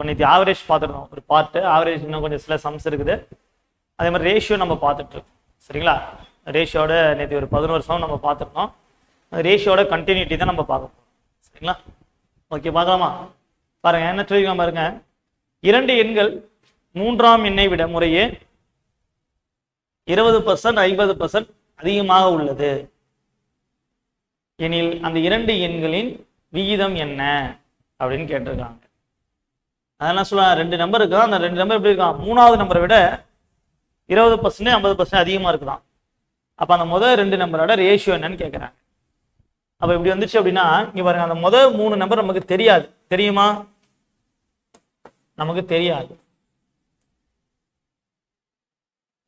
நேற்று ஆவரேஜ் பார்த்துருந்தோம் ஒரு பார்ட்டு, ஆவரேஜ் இன்னும் கொஞ்சம் சில சம்ஸ் இருக்குது. அதே மாதிரி ரேஷியோ நம்ம பார்த்துட்டு இருக்கோம் சரிங்களா. ரேஷியோட நேற்று ஒரு 11 சம் நம்ம பார்த்துருந்தோம். ரேஷியோட கண்டினியூட்டி தான் நம்ம பார்க்க போகிறோம் சரிங்களா. ஓகே பார்க்கலாமா? பாருங்க என்ன சொல்லிக்கலாம் பாருங்க. 2 எண்கள் 3ஆம் எண்ணை விட முறையே 20% 50% அதிகமாக உள்ளது எனில் அந்த 2 எண்களின் விகிதம் என்ன அப்படின்னு கேட்டிருக்காங்க. அதெல்லாம் சொல்ல 2 நம்பர் இருக்குதான். அந்த 2 நம்பர் எப்படி இருக்கான்? 3வது நம்பரை விட 20% 50% அதிகமா இருக்குதான். அப்ப அந்த முதல் 2 நம்பரோட ரேஷியோ என்னன்னு கேட்கறாங்க. அப்ப இப்படி வந்துச்சு அப்படின்னா இங்க பாருங்க, அந்த முதல் 3 நம்பர் நமக்கு தெரியாது. தெரியுமா? நமக்கு தெரியாது.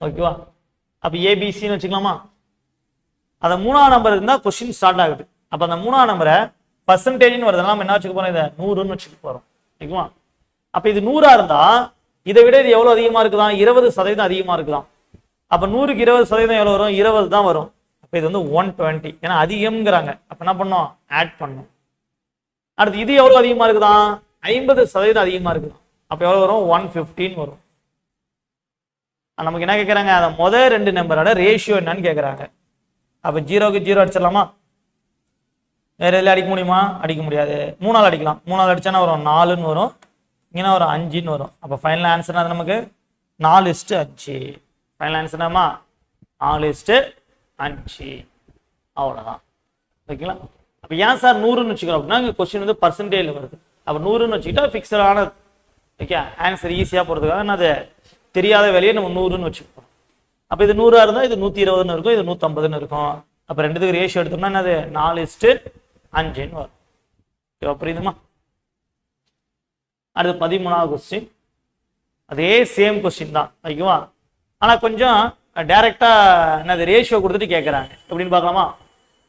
ஓகேவா? அப்ப ஏபிசின்னு வச்சுக்கலாமா? அந்த 3ஆம் நம்பர் இருந்தா கொஸ்டின் ஸ்டார்ட் ஆகுது. அப்ப அந்த 3ஆம் நம்பரை பர்சன்டேஜ்னு வருதுனால நம்ம என்ன வச்சுக்க போறோம்? இதை 100ன்னு வச்சுக்க போறோம். ஓகேவா? அப்ப இது 100ஆ இருந்தா இதை விட இது எவ்வளவு அதிகமா இருக்குதான்? 20% அதிகமா இருக்குதான். அப்ப 100க்கு 20% எவ்வளவு வரும்? 20 தான் வரும். அப்ப இது வந்து 120. ஏன்னா அதிகம்ங்கிறாங்க. அப்ப என்ன பண்ணோம்? ஆட் பண்ணோம். அடுத்து இது எவ்வளவு அதிகமா இருக்குதான்? 50% அதிகமா இருக்குதான். அப்ப எவ்வளவு வரும்? 115 வரும். நமக்கு என்ன கேட்கறாங்க? அந்த முதல் 2 நம்பரோட ரேஷியோ என்னன்னு கேட்கறாங்க. அப்ப 0க்கு 0 அடிச்சிடலாமா? வேற எதுல அடிக்க முடியுமா? அடிக்க முடியாது. 3ஆல் அடிக்கலாம். 3ஆல் அடிச்சானா வரும் 4ன்னு வரும். இங்கன்னா ஒரு 5ன்னு வரும். அப்ப ஃபைனல் ஆன்சர் அது நமக்கு 4:5. ஃபைனல் ஆன்சர் என்னமா? 4:5. அவ்வளவுதான். ஓகேங்களா? அப்ப ஏன் சார் 100ன்னு வச்சுக்கிறோம் அப்படின்னா இங்க கொஸ்டின் வந்து பர்சன்டேஜ்ல வருது. அப்ப 100ன்னு வச்சுக்கிட்டா பிக்சடான ஓகே ஆன்சர் ஈஸியா போறதுக்காக நான் அது தெரியாத வேலையை நம்ம 100ன்னு வச்சுக்கிறோம். அப்ப இது 100ஆ இருந்தா இது 120ன்னு இருக்கும், இது 150ன்னு இருக்கும். அப்ப ரெண்டுத்துக்கு ரேஷியோ எடுத்தோம்னா என்னது? 4:5ன்னு வரும். ஓகேவா? புரியுதுமா? அடுத்து 13வது கொஸ்டின். அதே சேம் கொஸ்டின் தான். ஓகேவா? ஆனா கொஞ்சம் டைரக்டா என்னது ரேஷியோ கொடுத்துட்டு கேட்கறாங்க. எப்படின்னு பார்க்கலாமா?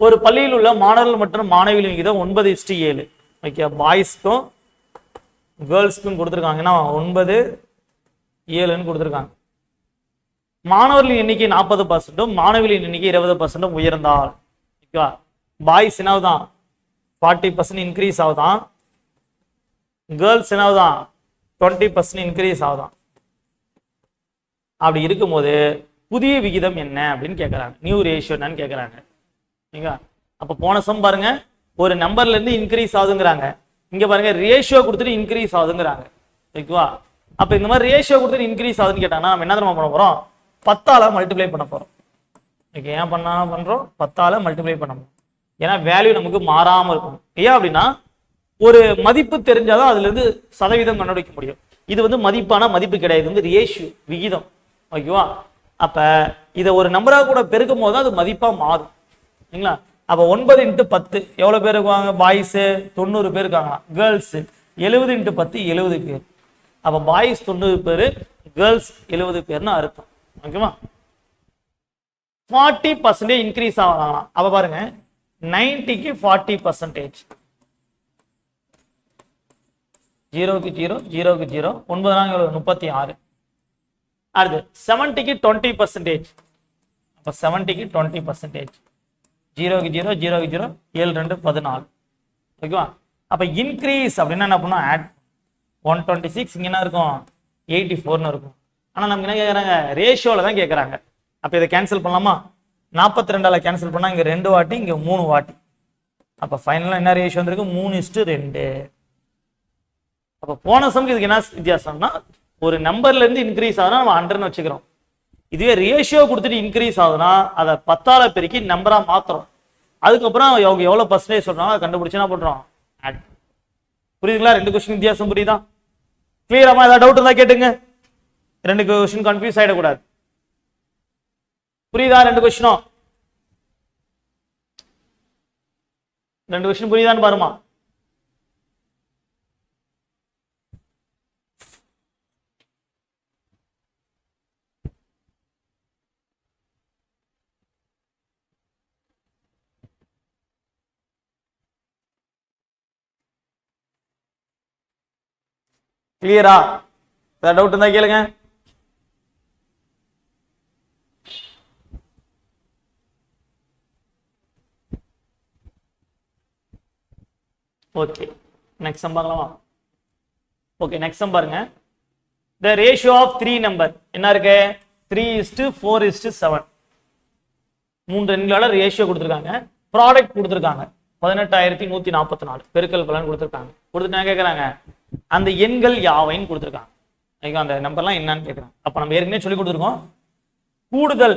ஒரு பள்ளியில் உள்ள மாணவர்கள் மற்றும் மாணவிகளின் விகிதம் 9:7. ஓகே, பாய்ஸ்க்கும் கேர்ள்ஸ்க்கும் கொடுத்துருக்காங்க. ஏன்னா 9:7ன்னு கொடுத்துருக்காங்க. மாணவர்களின் எண்ணிக்கை 40%, மாணவிகளின் எண்ணிக்கை 20% உயர்ந்தால் ஓகேவா? பாய்ஸ் என்னவுதான் 40% இன்க்ரீஸ் ஆகுதான், கேர்ள்ஸ் என்னவுதான் 20% இன்க்ரீஸ் ஆகுதான். அப்படி இருக்கும்போது புதிய விகிதம் என்ன அப்படின்னு கேட்கறாங்க. நியூ ரேஷியோ என்னன்னு கேட்கறாங்க. அப்ப போன சம் பாருங்க, ஒரு நம்பர்ல இருந்து இன்க்ரீஸ் ஆகுதுங்கிறாங்க. இங்க பாருங்க ரேஷியோ கொடுத்துட்டு இன்க்ரீஸ் ஆகுதுங்கிறாங்க. ஓகேவா? அப்ப இந்த மாதிரி ரேஷியோ கொடுத்துட்டு இன்க்ரீஸ் ஆகுதுன்னு கேட்டாங்கன்னா நம்ம என்ன தெரியுமா பண்ண போறோம்? 10ஆல மல்டிப்ளை பண்ண போறோம். ஓகே, ஏன் பண்றோம்? 10ஆல மல்டிப்ளை பண்ண போறோம். ஏன்னா வேல்யூ நமக்கு மாறாம இருக்கும். ஏன் அப்படின்னா ஒரு மதிப்பு தெரிஞ்சாதான் அதுல இருந்து சதவீதம் கண்டுபிடிக்க முடியும். இது வந்து மதிப்பான மதிப்பு கிடையாது, வந்து ரேஷியோ விகிதம். ஓகேவா? அப்ப இதை ஒரு நம்பரா கூட பெருக்கும் போது அது மதிப்பா மாறும். சரிங்களா? அப்ப 9 × 10 எவ்வளவு பேர் இருக்காங்க? பாய்ஸ் 90 பேர் இருக்காங்களா? கேர்ள்ஸ் 70 × 10 70 பேர். அப்ப பாய்ஸ் 90 பேர், கேர்ள்ஸ் 70 பேர்னு அர்த்தம். ஓகேவா? 40% இன்க்ரீஸ் ஆகலாம். அப்ப பாருங்க 90க்கு 40%. 0க்கு 0 0க்கு 0 9 36. அடுத்து 70க்கு 20%. அப்ப 70க்கு 20%. 0க்கு 0 0க்கு 0 7 2 14. ஓகேவா? அப்ப இன்க்ரீஸ் அப்படின்னா என்ன பண்ணோம்? ஆட் 126. இங்க என்ன இருக்கும்? 84ன்னு இருக்கும். ஆனா நமக்கு என்ன கேட்கறாங்க? ரேஷியோல தான் கேட்கறாங்க. அப்ப இதை கேன்சல் பண்ணலாமா? 42ஆல கேன்சல் பண்ணா இங்க 2 வாட்டி, இங்க 3 வாட்டி. அப்ப ஃபைனலா என்ன ரேஷியோ வந்திருக்கு? 3:2. அப்ப போன சம்க்கு இதுக்கு என்ன வித்தியாசம்னா ஒரு நம்பர்ல இருந்து இன்க்ரீஸ் ஆகுதுன்னா நம்ம 100ன்னு வச்சுக்கிறோம். இதுவே ரேஷியோ கொடுத்துட்டு இன்க்ரீஸ் ஆகுதுன்னா அதை 10ஆல பெருக்கி நம்பரா மாத்துறோம். அதுக்கப்புறம் அவங்க எவ்வளவு பர்சன்டேஜ் சொல்றாங்க அதை கண்டுபிடிச்சு என்ன பண்றோம்? ஆட். புரியுதுங்களா? 2 கொஸ்டின் வித்தியாசம் புரியுதா? கிளியராமா? ஏதாவது டவுட் இருந்தா கேட்டுங்க. 2 கொஸ்டின் கன்ஃபியூஸ் ஆயிடக்கூடாது. புரியுதா? 2 கொஸ்டினும் 2 கொஸ்டின் புரியுதான்னு பாருமா. கிளியரா? ஏதாவது டவுட் இருந்தா கேளுங்க. ஓகே, நெக்ஸ்ட் சம் பார்க்கலாமா? ஓகே நெக்ஸ்ட் சம் பாருங்க. The ratio of 3 number என்ன இருக்கு? 3:4:7. மூன்று எண்களால ரேஷியோ கொடுத்துருக்காங்க. ப்ராடக்ட் கொடுத்துருக்காங்க 18,144. பெருக்கல் பலன் கொடுத்துருக்காங்க. கொடுத்துட்டு கேட்குறாங்க அந்த எண்கள் யாவைன்னு கொடுத்துருக்காங்க. அந்த நம்பர்லாம் என்னன்னு கேட்குறாங்க. அப்போ நம்ம ஏற்கனவே சொல்லி கொடுத்துருக்கோம். கூடுதல்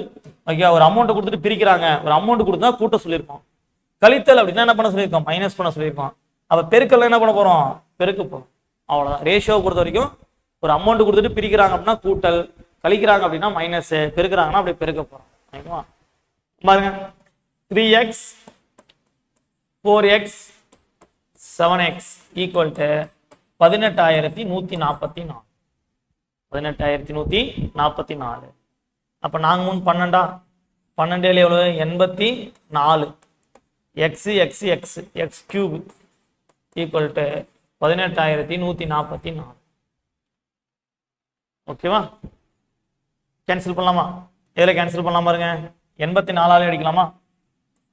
ஓகே ஒரு அமௌண்ட்டை கொடுத்துட்டு பிரிக்கிறாங்க. ஒரு அமௌண்ட் கொடுத்தா கூட்ட சொல்லியிருக்கோம். கழித்தல் அப்படின்னா என்ன பண்ண சொல்லியிருக்கோம்? மைனஸ் பண்ண சொல்லியிருக்கோம். அப்போ பெருக்கல் என்ன பண்ண போகிறோம்? பெருக்க போகிறோம். அவ்வளோதான். ரேஷியோவை பொறுத்த வரைக்கும் ஒரு அமௌண்ட் கொடுத்துட்டு பிரிக்கிறாங்க அப்படின்னா கூட்டல், கழிக்கிறாங்க அப்படின்னா மைனஸ், பெருக்கிறாங்கன்னா அப்படி பெருக்க போகிறோம். ஓகேவா? பாருங்க 3x 4x 7x equal to 18,144. 18,144. அப்போ நாங்கள் 12 12 எவ்வளவு? 84. X X X X cube equal to 18,144. ஓகேவா? கேன்சல் பண்ணலாமா? எதில் கேன்சல் பண்ணலாம் பாருங்க. 84 அடிக்கலாமா?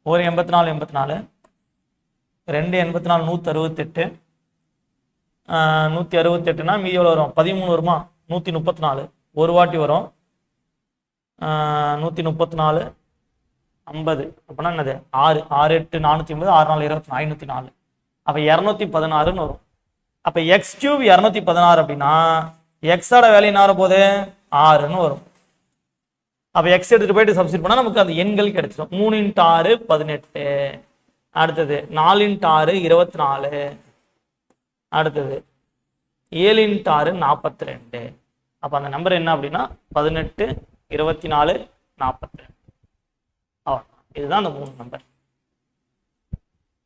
ஒரு 84 84, 2 84 168. 168னா மீதி எவ்வளோ வரும்? 13 வருமா? 134 ஒரு வாட்டி வரும். 134 50 அப்படின்னா என்னது? 6 6 8 480, 6 4 24 504. அப்போ 216ன்னு வரும். அப்போ எக்ஸ் கியூப் 216 அப்படின்னா எக்ஸோட வேல்யூ என்ன வர போகுது? 6ன்னு வரும். அப்போ எக்ஸ் எடுத்துட்டு போயிட்டு சப்ஸ்டிட் பண்ணால் நமக்கு அந்த எண்கள் கிடைச்சிடும். 3 × 6 18. அடுத்தது 4 × 6 24. அடுத்தது 7 × 6 42. அப்போ அந்த நம்பர் என்ன அப்படின்னா 18 24 42. அவ்வளோ. இதுதான் அந்த 3 நம்பர்.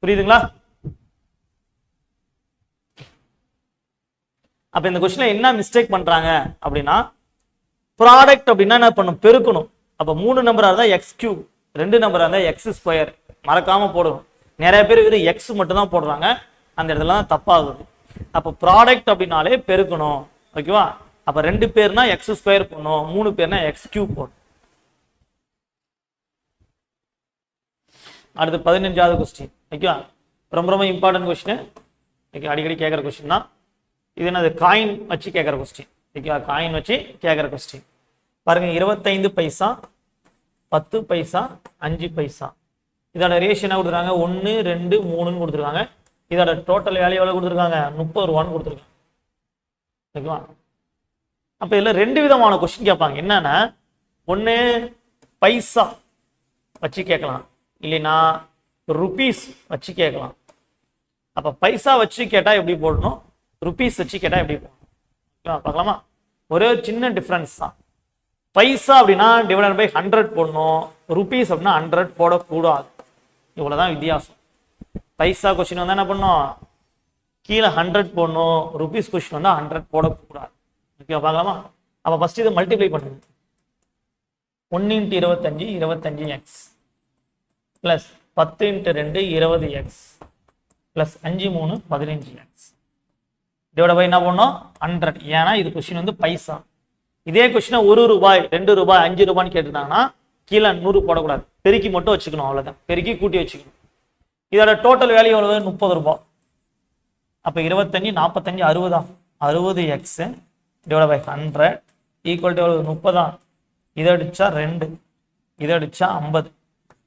புரியுதுங்களா? அப்ப இந்த கொஸ்டின்ல என்ன மிஸ்டேக் பண்றாங்க அப்படின்னா, ப்ராடக்ட் அப்படின்னா என்ன பண்ணும்? பெருக்கணும். அப்ப 3 நம்பரா இருந்தா எக்ஸ் கியூப், 2 நம்பரா இருந்தா எக்ஸ் ஸ்கொயர். மறக்காம போடணும். நிறைய பேர் வெறும் எக்ஸ் மட்டும் தான் போடுறாங்க. அந்த இடத்துல தான் தப்பாகுது. அப்ப ப்ராடக்ட் அப்படின்னாலே பெருக்கணும். ஓகேவா? அப்ப 2 பேர்னா எக்ஸ் ஸ்கொயர் போடணும், 3 பேர்னா எக்ஸ் கியூப் போடணும். அடுத்து 15வது கொஸ்டின். ஓகேவா? ரொம்ப ரொம்ப இம்பார்ட்டன்ட் கொஸ்டின். ஓகே, அடிக்கடி கேட்குற கொஸ்டின் தான் இது. என்னது? காயின் வச்சு கேட்குற கொஸ்டின். ஓகேவா? காயின் வச்சு கேட்குற கொஸ்டின் பாருங்க. 25 பைசா, 10 பைசா, 5 பைசா. இதோட ரேஷியோ என்ன கொடுத்துருக்காங்க? 1 2 3ன்னு கொடுத்துருக்காங்க. இதோட டோட்டல் வேல்யூ எவ்வளோ கொடுத்துருக்காங்க? 30 ரூபான்னு கொடுத்துருக்காங்க. ஓகேவா? அப்போ இதில் 2 விதமான கொஸ்டின் கேட்பாங்க. என்னன்னா, ஒன்று பைசா வச்சு கேட்கலாம், இல்லைன்னா ருபீஸ் வச்சு கேட்கலாம். அப்போ பைசா வச்சு கேட்டால் எப்படி போடணும், ருபீஸ் வச்சு கேட்டால் எப்படி போடணும் பார்க்கலாமா? ஒரே சின்ன டிஃப்ரென்ஸ் தான். பைசா அப்படின்னா டிவைடட் பை 100 போடணும், ருபீஸ் அப்படின்னா 100 போடக்கூடாது. இவ்வளோதான் வித்தியாசம். பைசா கொஸ்டின் வந்து என்ன பண்ணணும்? கீழே 100 போடணும். ருபீஸ் கொஸ்டின் வந்து 100 போடக்கூடாது. ஓகே, பார்க்கலாமா? அப்போ ஃபர்ஸ்ட் இதை மல்டிப்ளை பண்ணுங்க. 1 × 25 25x plus 10 × 2 20x plus 5 3 15x divide by என்ன பண்ணணும்? 100. ஏன்னா இது கொஸ்டின் வந்து பைசா. இதே கொஸ்டினை 1 ரூபாய் 2 ரூபாய் 5 ரூபான்னு கேட்டுட்டாங்கன்னா கீழே 100 போடக்கூடாது, பெருக்கி மட்டும் வச்சுக்கணும். அவ்வளோதான், பெருக்கி கூட்டி வச்சுக்கணும். இதோட டோட்டல் வேல்யூ எவ்வளவு? 30 ரூபாய். அப்போ 25 45 60 60x divide by 100 equal to எவ்வளவு? 30. இதை அடிச்சா 2, இதை அடிச்சா 50.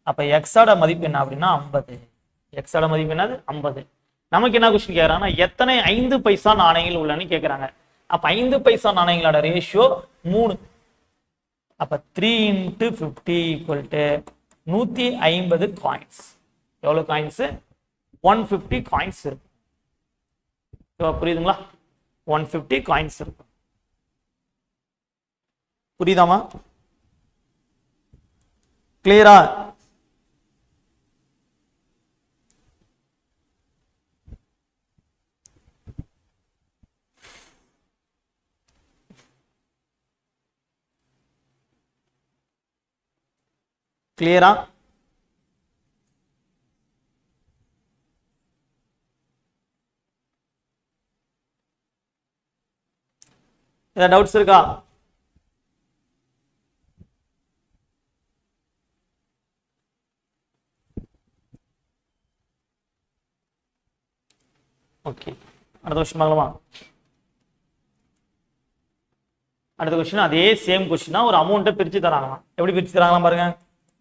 அப்போ எக்ஸோட மதிப்பு என்ன அப்படின்னா 50. எக்ஸோட மதிப்பு என்னது? 50. நமக்கு என்ன கொஸ்டின் கேட்குறாங்கன்னா, எத்தனை 5 பைசா நாணயங்கள் உள்ளன்னு கேட்குறாங்க. அப்போ 5 பைசா நாணயங்களோட ரேஷியோ 3. அப்போ 3 × 50 ஈக்குவல் டு 150 காயின்ஸ். எவ்வளோ காயின்ஸ்? 150 காயின்ஸ் இருக்கு. புரியுதுங்களா? 150 காயின்ஸ் இருக்கு. புரியுதாமா? கிளியரா? கிளியரா? ஏதாவது டவுட்ஸ் இருக்கா? ஓகே, அடுத்த வருஷம் பார்க்கலாமா? அடுத்த கொஸ்டின் அதே சேம் கொஸ்டின் தான், ஒரு அமௌண்ட்டை பிரித்து தராங்களாம். எப்படி பிரித்து தராங்களாம் பாருங்க,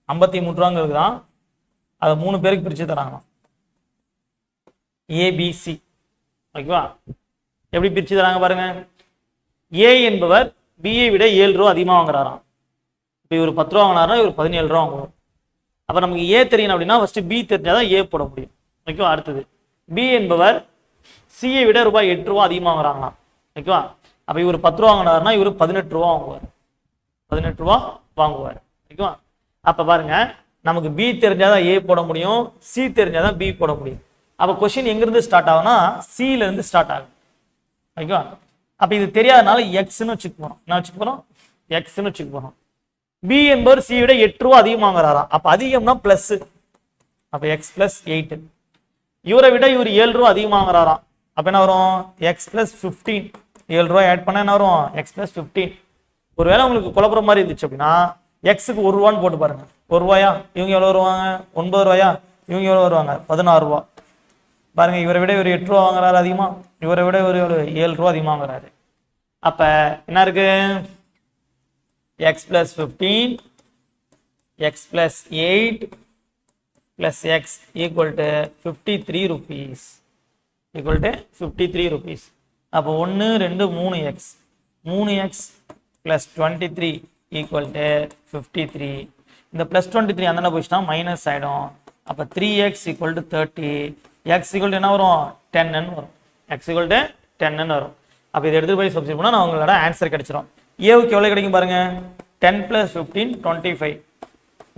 53 ரூபாங்கிறது தான், அதை 3 பேருக்கு பிரித்து தராங்களாம், ஏபிசி. ஓகேவா? எப்படி பிரித்து தராங்க பாருங்க. ஏ என்பவர் பியை விட 7 ரூபா அதிகமாக வாங்குறாராம். இப்போ இவர் 10 ரூபா வாங்கினாரா, இவர் 17 ரூபா வாங்குவோம். அப்போ நமக்கு ஏ தெரியணும் அப்படின்னா ஃபர்ஸ்ட் பி தெரிஞ்சாதான் ஏ போட முடியும். ஓகேவா? அடுத்தது பி என்பவர் சியை விட ரூபாய் 8 ரூபா அதிகமாக வாங்குறாங்களாம். ஓகேவா? அப்போ இவர் 10 ரூபா வாங்கினாருன்னா இவர் 18 ரூபா வாங்குவார், 18 ரூபா வாங்குவார். ஓகேவா? அப்போ பாருங்க, நமக்கு பி தெரிஞ்சாதான் ஏ போட முடியும், சி தெரிஞ்சாதான் பி போட முடியும். அப்போ கொஸ்டின் எங்கிருந்து ஸ்டார்ட் ஆகும்னா சில இருந்து ஸ்டார்ட் ஆகும். ஓகேவா? அப்போ இது தெரியாதனால எக்ஸ்ன்னு வச்சுக்க போறோம். என்ன வச்சுக்க போறோம்? எக்ஸ்ன்னு வச்சுக்க போறோம். பி என்பவர் சி விட 8 ரூபா அதிகமாக வாங்குறாராம். அப்போ அதிகம்னா பிளஸ், அப்போ எக்ஸ் பிளஸ் 8. இவரை விட இவர் 7 ரூபா அதிகமாக வாங்குறாராம். அப்போ என்ன வரும்? X plus 15. 7 ரூபாய் ஆட் பண்ண என்ன வரும்? X plus 15. ஒருவேளை உங்களுக்கு குழப்பற மாதிரி இருந்துச்சு அப்படின்னா எக்ஸுக்கு 1 ரூபான்னு போட்டு பாருங்க. 1 ரூபாயா, இவங்க எவ்வளோ வருவாங்க? 9 ரூபாயா, இவங்க எவ்வளோ வருவாங்க? 16 ரூபா. பாருங்க, இவரை விட இவர் 8 ரூபா வாங்குறாரு அதிகமா, இவரை விட இவர் 7 ரூபா அதிகமாக வாங்குறாரு. அப்ப என்ன இருக்கு? X plus 15 X plus 8 plus X equal to 53 rupees, equal to 53 rupees. அப்போ 1 2 3 X, 3 X plus 23 equal to 53. இந்த பிளஸ் 23 அந்த போயிடுச்சுன்னா மைனஸ் ஆயிடும். அப்போ 3x equal to 30, X equal to என்ன வரும்? 10 வரும். எக்ஸ் ஈக்குவல் டு 10 வரும். அப்போ இதை எடுத்து போய் சப்ஸ்டிட் பண்ணால் நான் உங்களோட ஆன்சர் கிடைச்சிடும். ஏவுக்கு எவ்வளோ கிடைக்கும் பாருங்க, 10 + 15 25.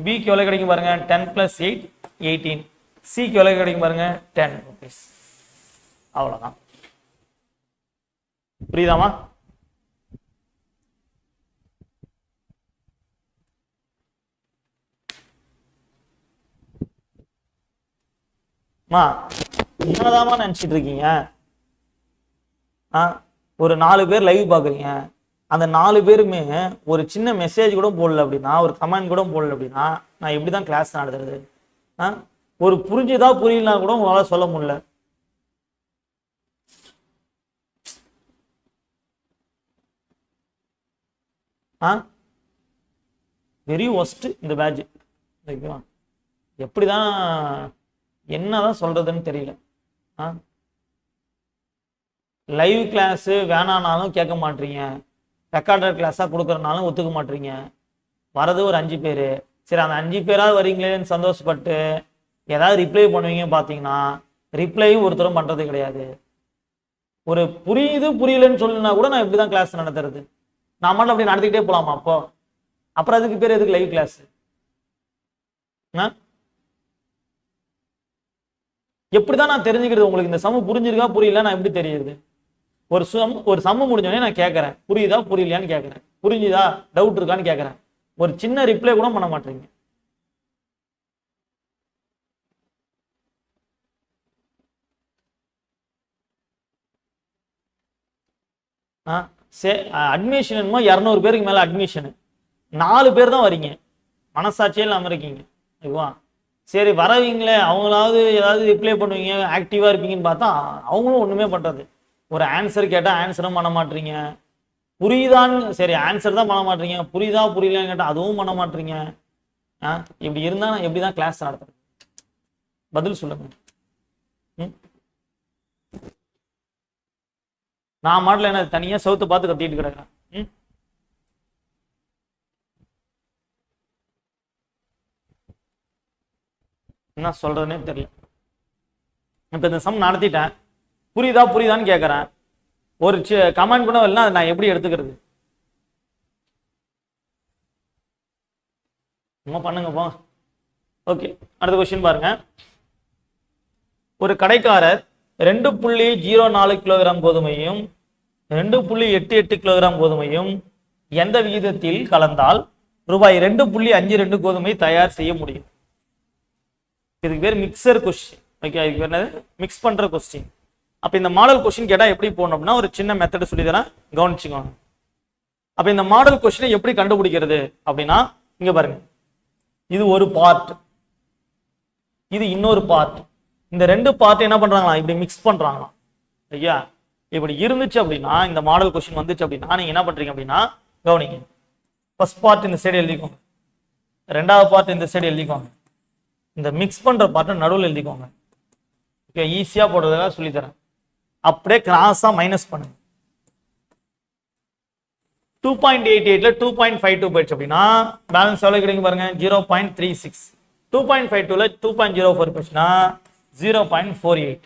பிக்கு எவ்வளோ கிடைக்கும் பாருங்க, 10 + 8 18. சிக்கு எவ்வளோ கிடைக்கும் பாருங்க, 10 rupees. அவ்வளோதான். புரியுதாமா? என்னதாமா நினைச்சிட்டு இருக்கீங்க? ஒரு 4 பேர் லைவ் பாக்குறீங்க, அந்த 4 பேருமே ஒரு சின்ன மெசேஜ் கூட போடல அப்படின்னா, ஒரு கமெண்ட் கூட போடல அப்படின்னா நான் எப்படிதான் கிளாஸ் நடத்துறது? ஒரு புரிஞ்சுதா புரியலனா கூட உங்களால சொல்ல முடியல. வெரி ஒஸ்ட் இந்த பேட்ச். எப்படிதான் என்னதான் சொல்றதுன்னு தெரியல. லைவ் கிளாஸ் வேணானாலும் கேட்க மாட்டீங்க, ரெக்கார்டர் கிளாஸா கொடுக்கறனாலும் ஒத்துக்க மாட்டீங்க. வரது ஒரு 5 பேர், சரி அந்த 5 பேராவது வரீங்களேன்னு சந்தோஷப்பட்டு ஏதாவது ரிப்ளை பண்ணுவீங்க. பார்த்தீங்கன்னா ரிப்ளையும் ஒருத்தரும் பண்றது கிடையாது. ஒரு புரியுது புரியலன்னு சொல்லுனா கூட நான் எப்படிதான் கிளாஸ் நடத்துறது? நான் மட்டும் அப்படி நடத்திக்கிட்டே போலாமா? அப்போ அப்புறம் அதுக்கு பேர் எதுக்கு லைவ் கிளாஸ்? எப்படிதான் நான் தெரிஞ்சுக்கிறது உங்களுக்கு இந்த சம புரிஞ்சிருக்கா புரியல? நான் எப்படி தெரியுது? ஒரு சம்மு முடிஞ்சோடனே நான் கேட்கறேன், புரியுதா புரியலையான்னு கேட்கறேன், புரிஞ்சுதா டவுட் இருக்கான்னு கேட்கறேன். ஒரு சின்ன ரிப்ளை கூட பண்ண மாட்டீங்க. அட்மிஷன் 200 பேருக்கு மேல அட்மிஷனு, 4 பேர் தான் வரீங்க. மனசாட்சியே இல்லாம இருக்கீங்க. ஓகேவா? சரி வரவீங்களே அவங்களாவது ஏதாவது ரிப்ளை பண்ணுவீங்க, ஆக்டிவா இருப்பீங்கன்னு பார்த்தா அவங்களும் ஒண்ணுமே பண்றது. ஒரு ஆன்சர் கேட்டா ஆன்சரும் பண்ண மாட்டீங்க. புரியுதான்னு சரி ஆன்சர் தான் பண்ண மாட்டீங்க, புரியுதா புரியலன்னு கேட்டா அதுவும் பண்ண மாட்டீங்க. இப்படி இருந்தா நான் எப்படிதான் கிளாஸ் நடத்துறது? பதில் சொல்லுங்க. நான் மாடல என்ன தனியா சவுத்து பார்த்து கத்திட்டு கிடக்கிறேன். என்ன சொல்றதுன்னே தெரியல. இப்ப இந்த சம் நடத்திட்டேன், புரியுதா புரியுதான்னு கேட்கறேன், ஒரு கமெண்ட் கூட இல்லைன்னா நான் எப்படி எடுத்துக்கிறது? பண்ணுங்கப்பா. ஓகே, அடுத்த கொஸ்டின் பாருங்க. ஒரு கடைக்காரர் 2.04 கிலோகிராம் கோதுமையும் 2.88 கிலோகிராம் கோதுமையும் எந்த விகிதத்தில் கலந்தால் ரூபாய் 2.52 கோதுமை தயார் செய்ய முடியும்? இதுக்கு பேர் மிக்சர் கொஸ்டின். ஓகே, இதுக்கு பேர் என்னது? மிக்ஸ் பண்ற கொஸ்டின். அப்ப இந்த மாடல் கொஸ்டின் கேட்டா எப்படி போகணும் அப்படின்னா ஒரு சின்ன மெத்தட் சொல்லி தரேன், கவனிச்சுக்கோங்க. அப்ப இந்த மாடல் கொஸ்டினை எப்படி கண்டுபிடிக்கிறது அப்படின்னா இங்க பாருங்க, இது ஒரு பார்ட், இது இன்னொரு பார்ட். இந்த 2 பார்ட் என்ன பண்றாங்களா, இப்படி மிக்ஸ் பண்றாங்களாம். ஐயா இப்படி இருந்துச்சு அப்படின்னா, இந்த மாடல் கொஸ்டின் வந்துச்சு அப்படின்னா நீங்க என்ன பண்றீங்க அப்படின்னா கவனிங்க. ஃபர்ஸ்ட் பார்ட் இந்த சைடு எழுதிக்கோங்க, ரெண்டாவது பார்ட் இந்த சைடு எழுதிக்கோங்க, இந்த மிக்ஸ் பண்ற பார்ட்டை நடுவில் எழுதிக்கோங்க. ஓகே, ஈஸியா போடுறதுக்காக சொல்லித்தரேன். அப்படியே கிராஸா மைனஸ் பண்ணுங்க. 2.88ல 2.52 போயிடுச்சு அப்படின்னா பேலன்ஸ் எவ்வளவு கிடைக்கும் பாருங்க, 0.36. 2.52ல 2.04 போயிடுச்சுன்னா 0.48.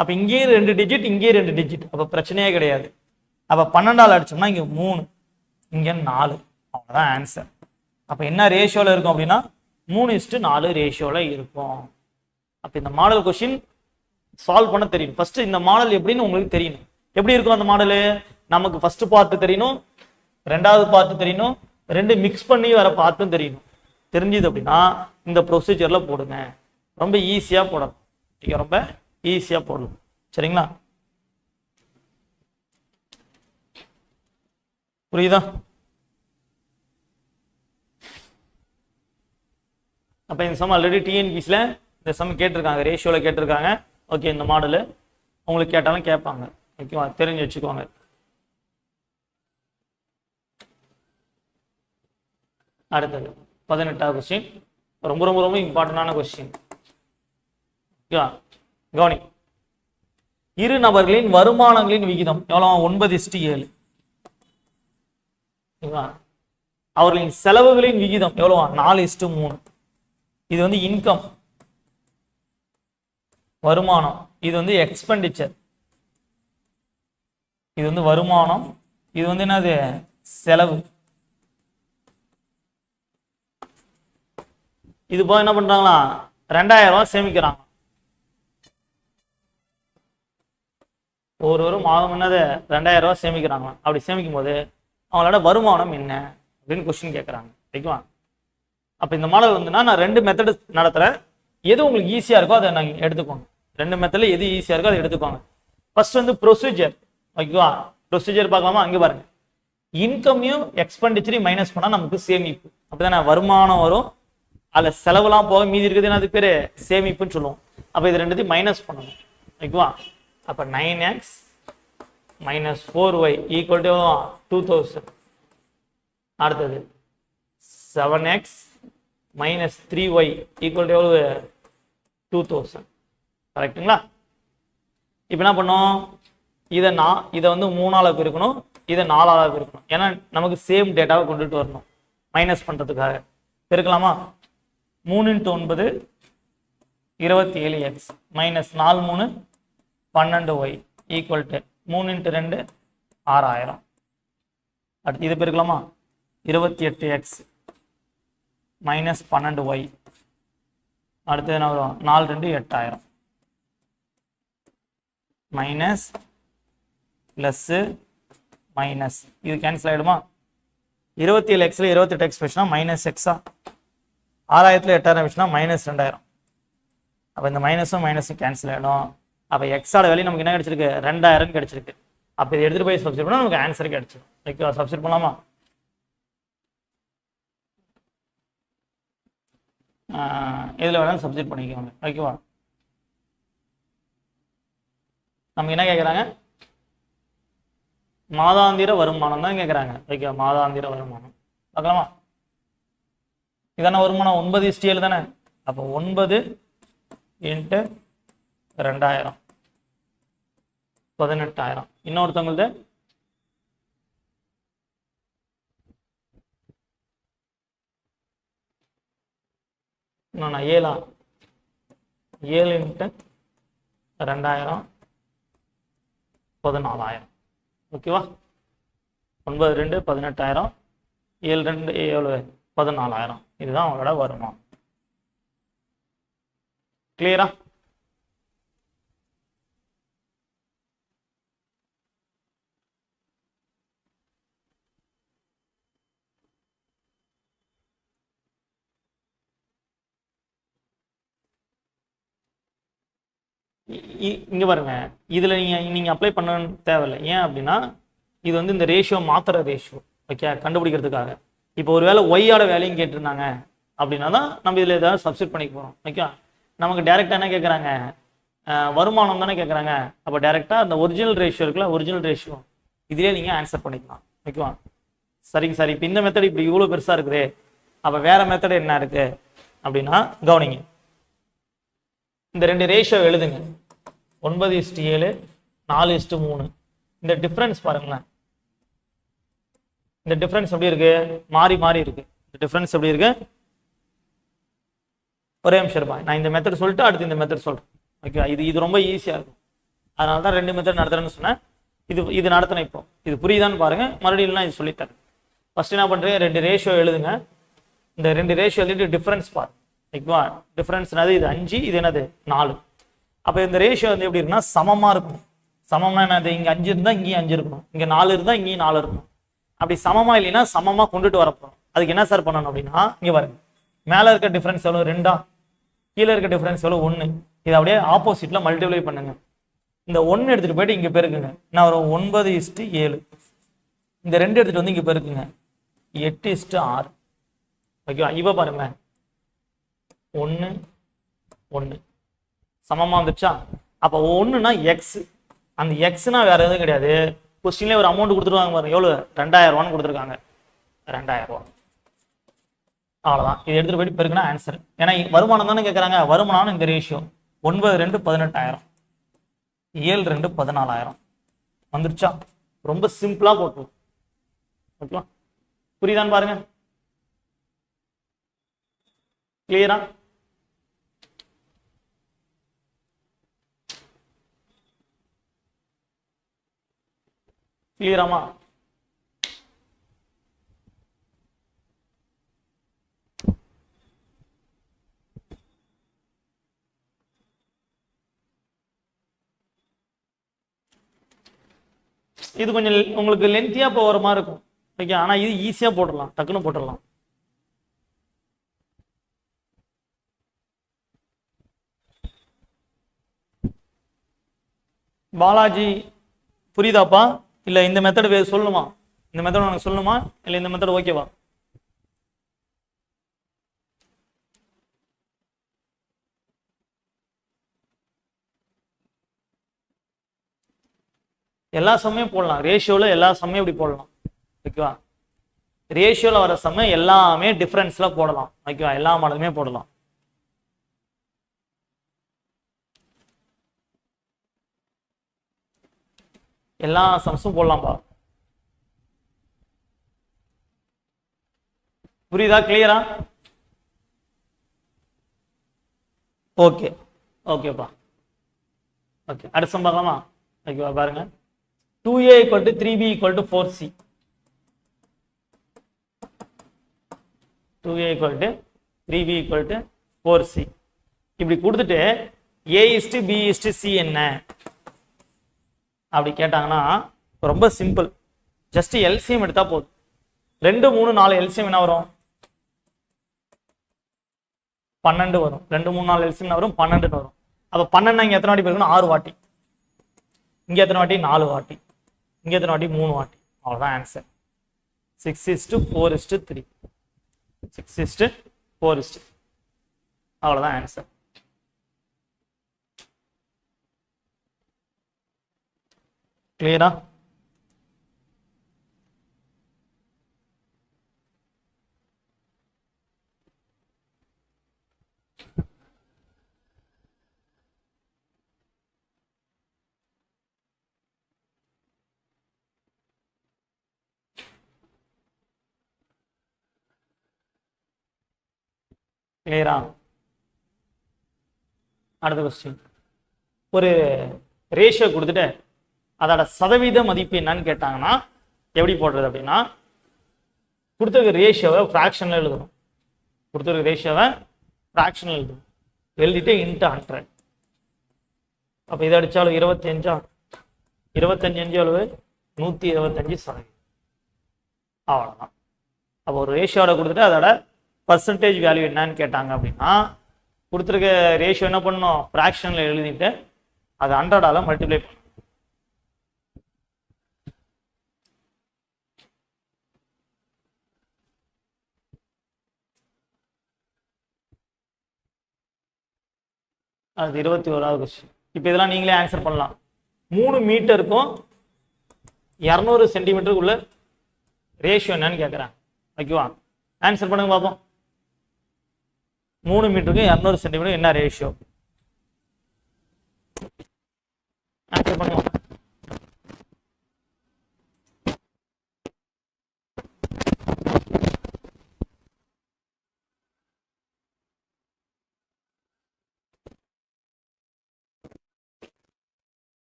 அப்ப இங்கேயும் 2 டிஜிட், இங்கேயும் 2 டிஜிட், அப்ப பிரச்சனையே கிடையாது. அப்ப 12ஆல் அடிச்சோம்னா இங்க 3, இங்க 4, அவ்வளவுதான் ஆன்சர். அப்ப என்ன ரேஷியோல இருக்கும் அப்படின்னா 3:4 ரேஷியோல இருக்கும். அப்ப இந்த மாடல் கொஸ்டின் சால்வ் பண்ண தெரியும். ஃபர்ஸ்ட் இந்த மாடல் எப்படின்னு உங்களுக்கு தெரியணும். எப்படி இருக்கும் அந்த மாடலு? நமக்கு ஃபர்ஸ்ட் பார்ட் தெரியணும், ரெண்டாவது பார்ட் தெரியணும், ரெண்டு மிக்ஸ் பண்ணி வர பார்ட்டும் தெரியணும். தெரிஞ்சது அப்படின்னா இந்த ப்ரொசீஜர்ல போடுங்க. ரொம்ப ஈஸியா போடணும். ரொம்ப ஈஸியா போடணும். சரிங்களா? புரியுதா? அப்ப இந்த சம் ஆல்ரெடி டிஎன்பிசில இந்த சம் கேட்டிருக்காங்க, ரேஷியோல கேட்டிருக்காங்க. ஓகே, இந்த மாடலு உங்களுக்கு கேட்டாலும் கேட்பாங்க. ஓகேவா? தெரிஞ்சு வச்சுக்கோங்க. அடுத்தது 18வது கொஸ்டின், ரொம்ப ரொம்ப ரொம்ப இம்பார்ட்டன்டான கொஸ்டின். ஓகேவா? கவனி. இரு நபர்களின் வருமானங்களின் விகிதம் எவ்வளவு? 9:7. அவர்களின் செலவுகளின் விகிதம் எவ்வளவா? 4:3. இது வந்து இன்கம், வருமானம். இது வந்து எக்ஸ்பெண்டிச்சர். இது வந்து வருமானம், இது வந்து என்னது? செலவு. இது போக என்ன பண்றாங்களா? 2000 ரூபாய் சேமிக்கிறாங்க. ஒரு மாதம் என்னது? 2000 ரூபாய் சேமிக்கிறாங்க. அப்படி சேமிக்கும் போது அவங்களோட வருமானம் என்ன அப்படின்னு கொஸ்டின் கேட்கறாங்க. ஓகேவா? அப்ப இந்த மாடல் வந்துன்னா நான் 2 மெத்தட் நடத்துறேன். எது உங்களுக்கு ஈஸியா இருக்கோ அதை நாங்க எடுத்துக்கோங்க. 2 மெத்தட்ல எது ஈஸியா இருக்கோ அதை எடுத்துக்கோங்க. ஃபர்ஸ்ட் வந்து ப்ரொசீஜர். ஓகேவா? ப்ரொசீஜர் பார்க்கலாமா? அங்க பாருங்க. இன்கமையும் எக்ஸ்பெண்டிச்சரையும் மைனஸ் பண்ணா நமக்கு சேமிப்பு. அப்படிதானே? வருமானம் வரும், அதுல செலவுலாம் போக மீதி இருக்குது, அது பேரு சேமிப்புன்னு சொல்லுவோம். அப்ப இது ரெண்டுத்தையும் மைனஸ் பண்ணணும். ஓகேவா? அப்ப 9x minus 4y equal to 2000. அடுத்தது 7x minus 3y equal to 2000. கரெக்ட்டுங்களா? இப்போ என்ன பண்ணோம்? இதை வந்து 3ஆல பெருக்கணும், இதை 4ஆல பெருக்கணும். ஏன்னா நமக்கு சேம் டேட்டாவை கொண்டுட்டு வரணும் மைனஸ் பண்றதுக்காக. பெருக்கலாமா? 3 × 9 27x minus 4 3 12y equal to 3 × 2 6000. அடுத்து இது பெருக்கலாமா? 28x minus 12y. அடுத்தது என்ன வரும்? 4 2 8000 மைனஸ் பிளஸ் மைனஸ். இது கேன்சல் ஆயிடுமா? 27xல 28x வச்சுனா மைனஸ் எக்ஸா, 6000ல 8000 வச்சுனா மைனஸ் 2000. அப்ப இந்த மைனஸும் மைனஸும் கேன்சல் ஆயிடும். அப்ப எக்ஸோட வேல்யூ நமக்கு என்ன கிடைச்சிருக்கு? 2000 கிடைச்சிருக்கு. அப்ப இதை எடுத்துட்டு போய் சப்ஸ்டிட் பண்ணா நமக்கு ஆன்சர் கிடைச்சிடும். ஓகேவா? சப்ஸ்டிட் பண்ணலாமா? எதுல வேணாலும் சப்ஸ்டிட் பண்ணிக்கோங்க. ஓகேவா? நமக்கு என்ன கேட்குறாங்க? மாதாந்திர வருமானம் தான் கேட்குறாங்க. ஓகேவா? மாதாந்திர வருமானம் பார்க்கலாமா? இதான வருமானம் 9:7 தானே? அப்போ 9 × 2000 18,000. இன்னொருத்தவங்களது நான் 7 7 × 2000 14,000. ஓகேவா? 9 2 18,000, 7 2 எவ்வளவு? 14,000. இதுதான் அவங்களோட வருமானம். கிளியரா? இங்க பாருங்க, இதுல நீங்க அப்ளை பண்ண தேவையில்லை. ஏன் அப்படின்னா இது வந்து இந்த ரேஷியோ மாத்திர ரேஷியோ. ஓகே, கண்டுபிடிக்கிறதுக்காக. இப்போ ஒருவேளை ஒய்யோட வேலையும் கேட்டிருந்தாங்க அப்படின்னா தான் நம்ம இதுல ஏதாவது சப்ஸ்டிட் பண்ணிக்க போறோம். ஓகே, நமக்கு டைரக்டா என்ன கேட்கறாங்க? வருமானம் தானே கேட்கறாங்க. அப்போ டைரக்டா அந்த ஒரிஜினல் ரேஷியோ இருக்குல்ல, ஒரிஜினல் ரேஷியோ இதுலயே நீங்க ஆன்சர் பண்ணிக்கலாம். ஓகேவா? சரிங்க சார், இப்போ இந்த மெத்தட் இப்படி இவ்வளோ பெருசாக இருக்குது, அப்போ வேற மெத்தட் என்ன இருக்கு அப்படின்னா கவனிங்க. இந்த ரெண்டு ரேஷியோ எழுதுங்க. 9:7, 4:3. இந்த டிஃபரன்ஸ் பாருங்களேன். இந்த டிஃபரன்ஸ் எப்படி இருக்கு? மாறி மாறி இருக்கு. இந்த டிஃபரன்ஸ் எப்படி இருக்கு? ஒரே நிமிஷம் இருப்பா, நான் இந்த மெத்தட் சொல்லிட்டு அடுத்து இந்த மெத்தட் சொல்றேன். ஓகே, இது ரொம்ப ஈஸியாக இருக்கும். அதனால தான் ரெண்டு மெத்தட் நடத்துறேன்னு சொன்னேன். இது நடத்தினேன். இப்போ இது புரியுதான்னு பாருங்க. மறுபடியும் இது சொல்லித்தரேன். ஃபர்ஸ்ட் என்ன பண்றீங்க, ரெண்டு ரேஷியோ எழுதுங்க. இந்த ரெண்டு ரேஷியோ எழுதிட்டு டிஃபரன்ஸ் பாருங்க. ஓகேவா? டிஃபரன்ஸ் என்னது? இது 5, இது என்னது 4. அப்போ இந்த ரேஷியோ வந்து எப்படி இருக்குன்னா சமமா இருக்கும். சமம்னா என்னது? இங்க 5 இருந்தா இங்கேயும் 5 இருக்கணும், இங்க 4 இருந்தா இங்கேயும் 4 இருக்கணும். அப்படி சமமா இல்லைன்னா சமமா கொண்டுட்டு வரப்போம். அதுக்கு என்ன சார் பண்ணணும் அப்படின்னா, இங்க பாருங்க, மேல இருக்க டிஃபரன்ஸ் எவ்வளவு? 2. கீழே இருக்க டிஃபரன்ஸ் எவ்வளவு? 1. இதை அப்படியே ஆப்போசிட்ல மல்டிப்ளை பண்ணுங்க. இந்த 1 எடுத்துட்டு போயிட்டு இங்க பெருக்குங்க. என்ன வரும்? 9:7. இந்த 2 எடுத்துட்டு வந்து இங்க பெருக்குங்க. 8:6. ஓகேவா? இப்ப பாருங்க, 1 1 சமமா வந்துச்சா? அப்ப 1னா எக்ஸ். அந்த எக்ஸ்னா வேற எதுவும் கிடையாது. கொஸ்டின்ல ஒரு அமௌண்ட் கொடுத்துருவாங்க பாருங்க, எவ்வளவு? 2000 ரூபான்னு கொடுத்துருக்காங்க. 2000 ரூபா. அவ்வளவுதான். இது எடுத்துட்டு போயிட்டு பெருக்குனா ஆன்சர். ஏன்னா வருமானம் தானே கேட்கறாங்க. வருமானம் இந்த ரேஷியோ 9:2 18,000, 7:2 14,000 வந்துருச்சா? ரொம்ப சிம்பிளா போட்டு. ஓகேவா? புரியுதான்னு பாருங்க. கிளியரா? கிளியராமா? இது கொஞ்சம் உங்களுக்கு லென்த்தியா போகிற மாதிரி இருக்கும். ஓகே, ஆனா இது ஈஸியா போட்டுடலாம், டக்குன்னு போட்டுடலாம். பாலாஜி புரியுதாப்பா? இல்ல இந்த மெத்தட் சொல்லணுமா? இந்த மெத்தட் உனக்கு சொல்லணுமா இல்ல இந்த மெத்தட் ஓகேவா? எல்லா சமயம் போடலாம். ரேஷியோல எல்லா சமயம் இப்படி போடலாம். ஓகேவா? ரேஷியோல வர சமயம் எல்லாமே டிஃபரன்ஸ்ல போடலாம். ஓகேவா? எல்லா மாடலுமே போடலாம். எல்லா சம்ஸும் போடலாம்பா. புரியுதா? கிளியரா? ஓகே, ஓகேப்பா. ஓகே, அடுத்த சம் பார்க்கலாமா? ஓகேவா? பாருங்க, 2a = 3b = 4c. 2a = 3b = 4c. இப்படி கொடுத்துட்டு a:b:c என்ன அப்படி கேட்டாங்கன்னா ரொம்ப சிம்பிள். ஜஸ்ட் எல்சிஎம் எடுத்தா போதும். 2 3 4 எல்சிஎம் என்ன வரும்? 12 வரும். 2 3 4 எல்சிஎம் வரும்? 12 வரும். அப்ப 12 இங்க எத்தனை வாட்டி போயிருக்கணும்? 6 வாட்டி. இங்க எத்தனை வாட்டி? 4 வாட்டி. இங்க எத்தனை வாட்டி? 3 வாட்டி. அவ்வளவுதான் ஆன்சர். 6:4:3. 6:4:3. அவ்வளவுதான் ஆன்சர். கிளியரா? கிளியரா? அடுத்த கொஸ்டின். ஒரு ரேஷியோ கொடுத்துட்டு அதோட சதவீத மதிப்பு என்னன்னு கேட்டாங்கன்னா எப்படி போடுறது அப்படின்னா, கொடுத்துருக்க ரேஷியோவை ஃப்ராக்ஷன்ல எழுதணும். கொடுத்துருக்க ரேஷியோவை ஃப்ராக்ஷன்ல எழுதணும். எழுதிட்டு இன்ட்டு 100. அப்போ இதை அடிச்சாலும் 25. 25 எவ்வளவு? 125%. அவ்வளோதான். அப்போ ஒரு ரேஷியோட கொடுத்துட்டு அதோட பர்சன்டேஜ் வேல்யூ என்னன்னு கேட்டாங்க அப்படின்னா, கொடுத்துருக்க ரேஷியோ என்ன பண்ணணும்? ஃப்ராக்ஷன்ல எழுதிட்டு அதை 100ஆல மல்டிப்ளை பண்ணணும். அது 21வது கொஸ்டின். இப்போ இதெல்லாம் நீங்களே ஆன்சர் பண்ணலாம். 3 மீட்டருக்கும் 200 சென்டிமீட்டருக்குள்ள ரேஷியோ என்னன்னு கேட்குறேன். ஓகேவா, ஆன்சர் பண்ணுங்க பார்ப்போம். 3 மீட்டருக்கு 200 சென்டிமீட்டர் என்ன ரேஷியோ? ஆன்சர் பண்ணுவோம்.